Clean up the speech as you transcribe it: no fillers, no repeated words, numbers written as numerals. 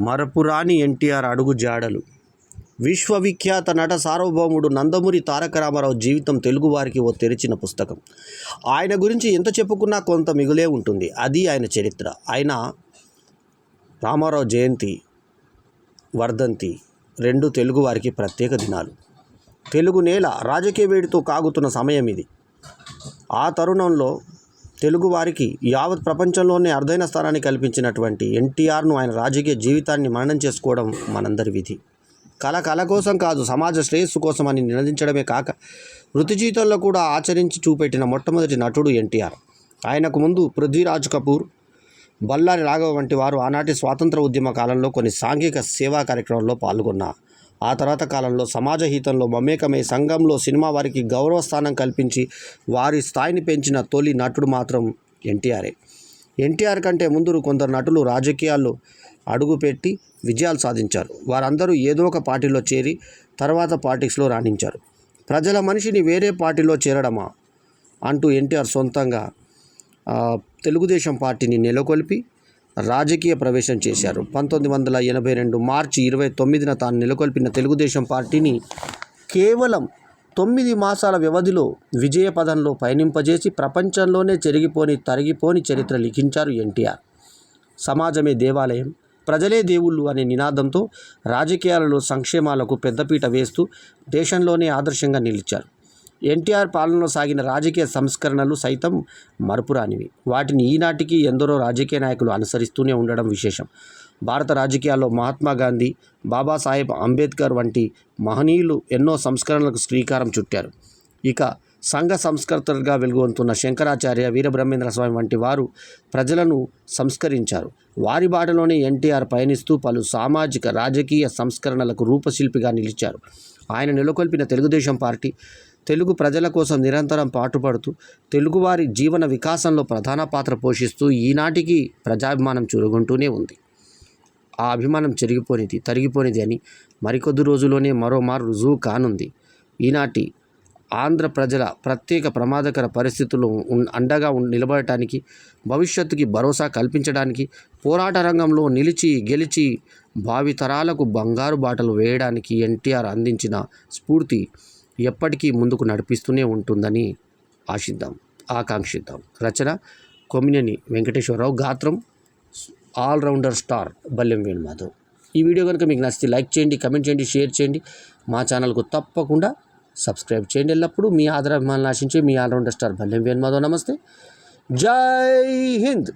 మరపురాని ఎన్టీఆర్ అడుగు జాడలు. విశ్వవిఖ్యాత నట సార్వభౌముడు నందమూరి తారక రామారావు జీవితం తెలుగువారికి ఓ తెరిచిన పుస్తకం. ఆయన గురించి ఎంత చెప్పుకున్నా కొంత మిగులే ఉంటుంది. అది ఆయన చరిత్ర. ఆయన రామారావు జయంతి, వర్ధంతి రెండు తెలుగువారికి ప్రత్యేక దినాలు. తెలుగు నేల రాజకీయ వేడితో కాగుతున్న సమయం ఇది. ఆ తరుణంలో తెలుగువారికి యావత్ ప్రపంచంలోనే అరుదైన స్థానాన్ని కల్పించినటువంటి ఎన్టీఆర్ను, ఆయన రాజకీయ జీవితాన్ని మననం చేసుకోవడం మనందరి విధి. కళ కోసం కాదు, సమాజ శ్రేయస్సు కోసం అని నినదించడమే కాక వృత్తి జీవితంలో కూడా ఆచరించి చూపెట్టిన మొట్టమొదటి నటుడు ఎన్టీఆర్. ఆయనకు ముందు పృథ్వీరాజ్ కపూర్, బళ్ళారి రాఘవ వంటి వారు ఆనాటి స్వాతంత్ర ఉద్యమ కాలంలో కొన్ని సాంఘిక సేవా కార్యక్రమాల్లో పాల్గొన్నారు. ఆ తర్వాత కాలంలో సమాజ హితంలో మమేకమై సంఘంలో సినిమా వారికి గౌరవ స్థానం కల్పించి వారి స్థాయిని పెంచిన తొలి నటుడు మాత్రం ఎన్టీఆరే. ఎన్టీఆర్ కంటే ముందు కొందరు నటులు రాజకీయాల్లో అడుగుపెట్టి విజయాలు సాధించారు. వారందరూ ఏదో ఒక పార్టీలో చేరి తర్వాత పాలిటిక్స్లో రాణించారు. ప్రజల మనిషిని వేరే పార్టీలో చేరడమా అంటూ ఎన్టీఆర్ సొంతంగా తెలుగుదేశం పార్టీని నెలకొల్పి రాజకీయ ప్రవేశం చేశారు. 1982 మార్చి 29న తాను నెలకొల్పిన తెలుగుదేశం పార్టీని కేవలం 9 మాసాల వ్యవధిలో విజయ పదంలో పయనింపజేసి ప్రపంచంలోనే తరిగిపోని చరిత్ర లిఖించారు ఎన్టీఆర్. సమాజమే దేవాలయం, ప్రజలే దేవుళ్ళు అనే నినాదంతో రాజకీయాలలో సంక్షేమాలకు పెద్దపీట వేస్తూ దేశంలోనే ఆదర్శంగా నిలిచారు. ఎన్టీఆర్ పాలనలో సాగిన రాజకీయ సంస్కరణలు సైతం మరపురానివి. వాటిని ఈనాటికి ఎందరో రాజకీయ నాయకులు అనుసరిస్తూనే ఉండడం విశేషం. భారత రాజకీయాల్లో మహాత్మా గాంధీ, బాబాసాహెబ్ అంబేద్కర్ వంటి మహనీయులు ఎన్నో సంస్కరణలకు శ్రీకారం చుట్టారు. ఇక సంఘ సంస్కర్తలుగా వెలుగొందుతున్న శంకరాచార్య, వీరబ్రహ్మేంద్ర స్వామి వంటి వారు ప్రజలను సంస్కరించారు. వారి బాటలోనే ఎన్టీఆర్ పయనిస్తూ పలు సామాజిక రాజకీయ సంస్కరణలకు రూపశిల్పిగా నిలిచారు. ఆయన నెలకొల్పిన తెలుగుదేశం పార్టీ తెలుగు ప్రజల కోసం నిరంతరం పాటుపడుతూ తెలుగువారి జీవన వికాసంలో ప్రధాన పాత్ర పోషిస్తూ ఈనాటికి ప్రజాభిమానం చురుగుంటూనే ఉంది. ఆ అభిమానం తరిగిపోనిది అని మరికొద్ది రోజుల్లోనే మరోమారు రుజువు కానుంది. ఈనాటి ఆంధ్ర ప్రజల ప్రత్యేక ప్రమాదకర పరిస్థితుల్లో అండగా నిలబడటానికి, భవిష్యత్తుకి భరోసా కల్పించడానికి, పోరాట రంగంలో నిలిచి గెలిచి భావితరాలకు బంగారు బాటలు వేయడానికి ఎన్టీఆర్ అందించిన స్ఫూర్తి ఎప్పటికీ ముందుకు నడిపిస్తూనే ఉంటుందని ఆకాంక్షిద్దాం. రచన కొమ్మినేని వెంకటేశ్వరరావు. గాత్రం ఆల్రౌండర్ స్టార్ బల్లెం వేణుమాధవ్. ఈ వీడియో కనుక మీకు నచ్చితే లైక్ చేయండి, కమెంట్ చేయండి, షేర్ చేయండి. మా ఛానల్కు తప్పకుండా సబ్స్క్రైబ్ చేయండి. ఎల్లప్పుడూ మీ ఆదరాభిమానాలు ఆశించే మీ ఆల్రౌండర్ స్టార్ బల్లెం వేణుమాధవ్. నమస్తే, జై హింద్.